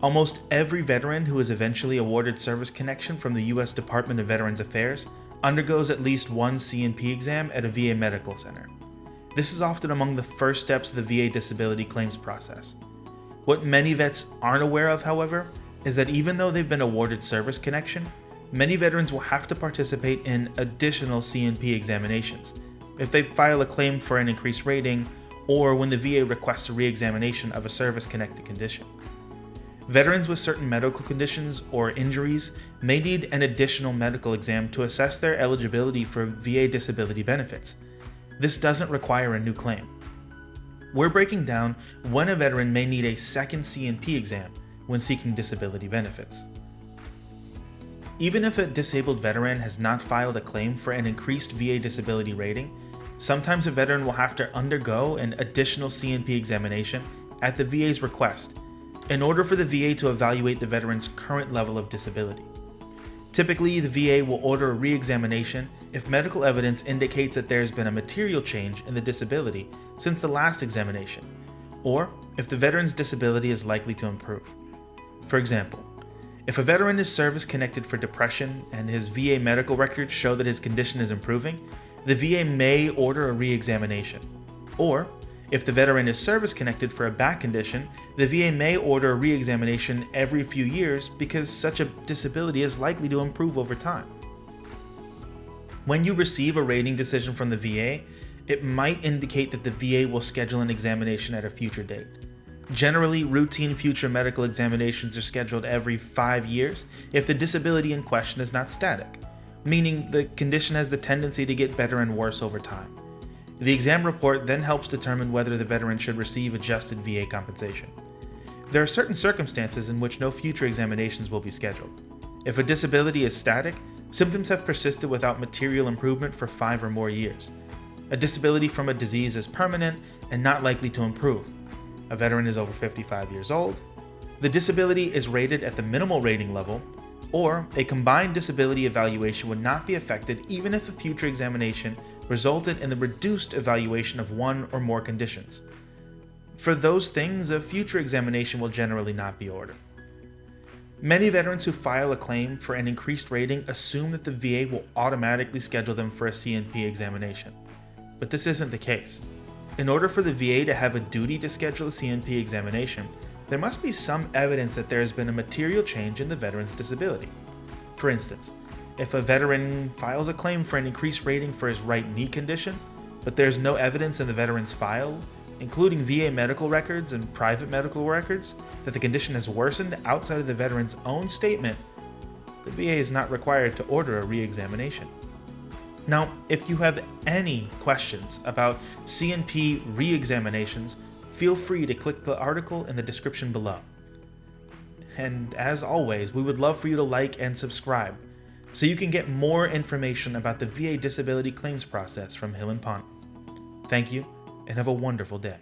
Almost every veteran who is eventually awarded service connection from the U.S. Department of Veterans Affairs undergoes at least one C&P exam at a VA medical center. This is often among the first steps of the VA disability claims process. What many vets aren't aware of, however, is that even though they've been awarded service connection, many veterans will have to participate in additional C&P examinations if they file a claim for an increased rating or when the VA requests a re-examination of a service-connected condition. Veterans with certain medical conditions or injuries may need an additional medical exam to assess their eligibility for VA disability benefits. This doesn't require a new claim. We're breaking down when a veteran may need a second C&P exam when seeking disability benefits. Even if a disabled veteran has not filed a claim for an increased VA disability rating, sometimes a veteran will have to undergo an additional C&P examination at the VA's request in order for the VA to evaluate the veteran's current level of disability. Typically, the VA will order a re-examination if medical evidence indicates that there has been a material change in the disability since the last examination, or if the veteran's disability is likely to improve. For example, if a veteran is service-connected for depression and his VA medical records show that his condition is improving, the VA may order a re-examination. Or, if the veteran is service-connected for a back condition, the VA may order a re-examination every few years because such a disability is likely to improve over time. When you receive a rating decision from the VA, it might indicate that the VA will schedule an examination at a future date. Generally, routine future medical examinations are scheduled every 5 years if the disability in question is not static, meaning the condition has the tendency to get better and worse over time. The exam report then helps determine whether the veteran should receive adjusted VA compensation. There are certain circumstances in which no future examinations will be scheduled. If a disability is static, symptoms have persisted without material improvement for 5 or more years. A disability from a disease is permanent and not likely to improve. A veteran is over 55 years old. The disability is rated at the minimal rating level, or a combined disability evaluation would not be affected even if a future examination resulted in the reduced evaluation of one or more conditions. For those things, a future examination will generally not be ordered. Many veterans who file a claim for an increased rating assume that the VA will automatically schedule them for a C&P examination, but this isn't the case. In order for the VA to have a duty to schedule a C&P examination, there must be some evidence that there has been a material change in the veteran's disability. For instance, if a veteran files a claim for an increased rating for his right knee condition, but there's no evidence in the veteran's file, including VA medical records and private medical records, that the condition has worsened outside of the veteran's own statement, the VA is not required to order a re-examination. Now, if you have any questions about C&P re-examinations, feel free to click the article in the description below. And as always, we would love for you to like and subscribe so you can get more information about the VA disability claims process from Hill & Pont. Thank you, and have a wonderful day.